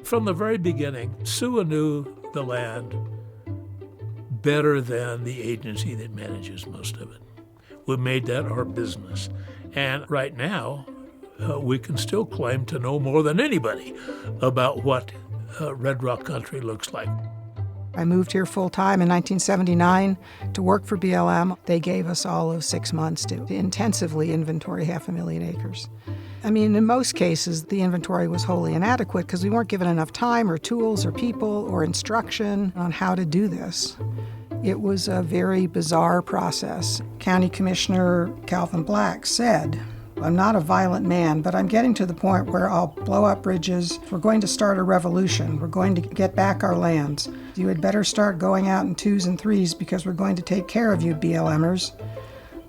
from the very beginning, SUWA knew the land better than the agency that manages most of it. We made that our business. And right now, we can still claim to know more than anybody about what Red Rock Country looks like. I moved here full-time in 1979 to work for BLM. They gave us all of 6 months to intensively inventory 500,000 acres. I mean, in most cases, the inventory was wholly inadequate because we weren't given enough time or tools or people or instruction on how to do this. It was a very bizarre process. County Commissioner Calvin Black said, "I'm not a violent man, but I'm getting to the point where I'll blow up bridges. We're going to start a revolution. We're going to get back our lands. You had better start going out in 2s and 3s because we're going to take care of you, BLMers."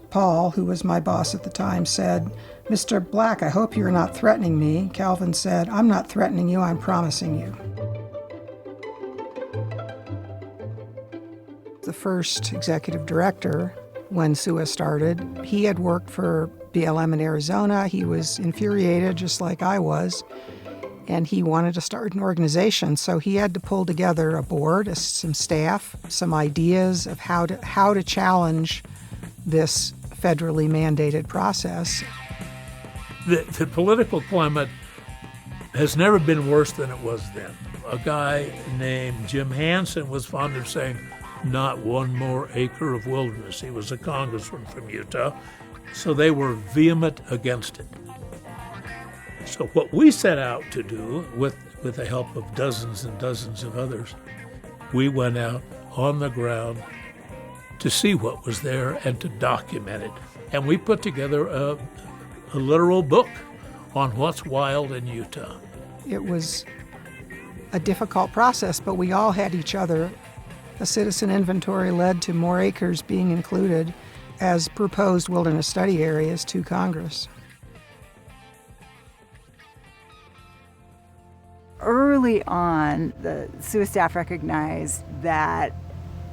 Paul, who was my boss at the time, said, "Mr. Black, I hope you're not threatening me." Calvin said, "I'm not threatening you, I'm promising you." The first executive director, when SUWA started, he had worked for BLM in Arizona. He was infuriated, just like I was, and he wanted to start an organization. So he had to pull together a board, some staff, some ideas of how to challenge this federally mandated process. The political climate has never been worse than it was then. A guy named Jim Hansen was fond of saying, "Not one more acre of wilderness." He was a congressman from Utah, so they were vehement against it. So what we set out to do, with the help of dozens and dozens of others, we went out on the ground to see what was there and to document it. And we put together a literal book on what's wild in Utah. It was a difficult process, but we all had each other. A citizen inventory led to more acres being included as proposed wilderness study areas to Congress. Early on, the SUWA staff recognized that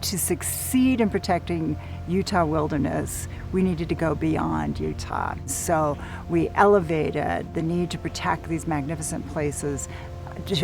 to succeed in protecting Utah wilderness, we needed to go beyond Utah. So we elevated the need to protect these magnificent places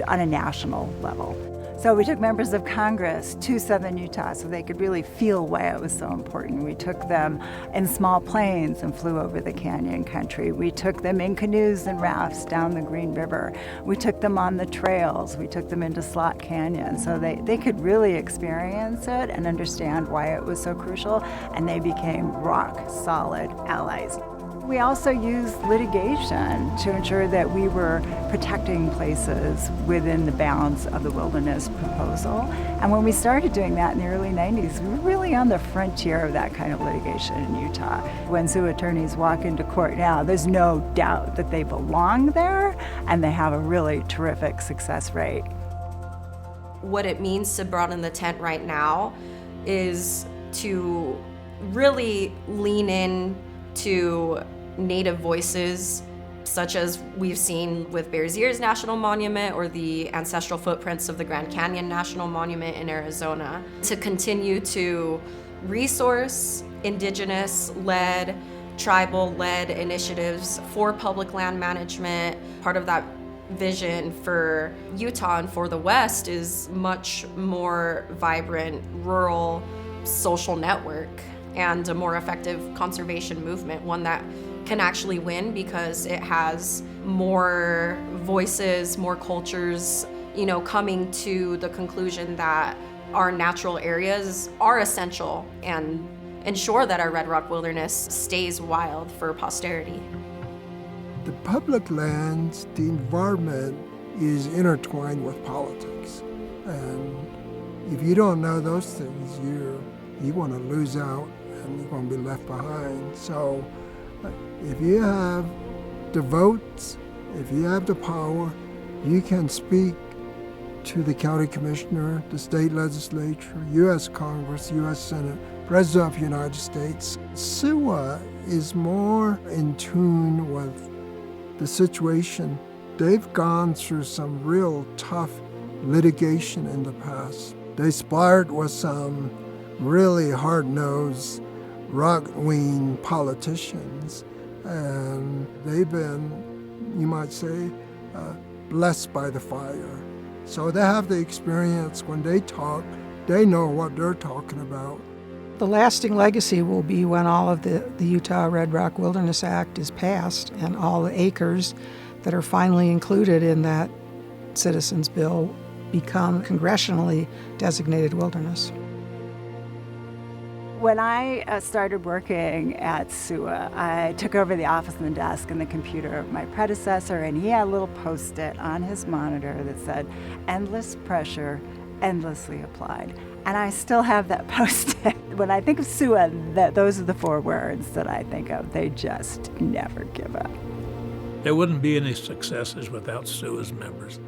on a national level. So we took members of Congress to southern Utah so they could really feel why it was so important. We took them in small planes and flew over the canyon country. We took them in canoes and rafts down the Green River. We took them on the trails. We took them into Slot Canyon so they could really experience it and understand why it was so crucial, and they became rock-solid allies. We also used litigation to ensure that we were protecting places within the bounds of the wilderness proposal. And when we started doing that in the early 90s, we were really on the frontier of that kind of litigation in Utah. When SUWA attorneys walk into court now, there's no doubt that they belong there, and they have a really terrific success rate. What it means to broaden the tent right now is to really lean in to Native voices, such as we've seen with Bears Ears National Monument or the ancestral footprints of the Grand Canyon National Monument in Arizona, to continue to resource indigenous-led, tribal-led initiatives for public land management. Part of that vision for Utah and for the West is much more vibrant rural social network and a more effective conservation movement, one that can actually win because it has more voices, more cultures, coming to the conclusion that our natural areas are essential and ensure that our Red Rock wilderness stays wild for posterity. The public lands, the environment is intertwined with politics. And if you don't know those things, you're going to lose out and you're going to be left behind. So if you have the votes, if you have the power, you can speak to the county commissioner, the state legislature, U.S. Congress, U.S. Senate, President of the United States. SUWA is more in tune with the situation. They've gone through some real tough litigation in the past. They sparred with some really hard-nosed, right-wing politicians, and they've been, you might say, blessed by the fire. So they have the experience. When they talk, they know what they're talking about. The lasting legacy will be when all of the Utah Red Rock Wilderness Act is passed and all the acres that are finally included in that citizens' bill become congressionally designated wilderness. When I started working at SUWA, I took over the office and the desk and the computer of my predecessor, and he had a little post-it on his monitor that said, "Endless pressure, endlessly applied." And I still have that post-it. When I think of SUWA, those are the 4 words that I think of. They just never give up. There wouldn't be any successes without SUWA's members.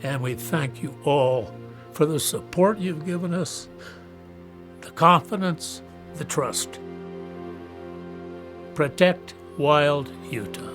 And we thank you all for the support you've given us, the confidence, the trust. Protect Wild Utah.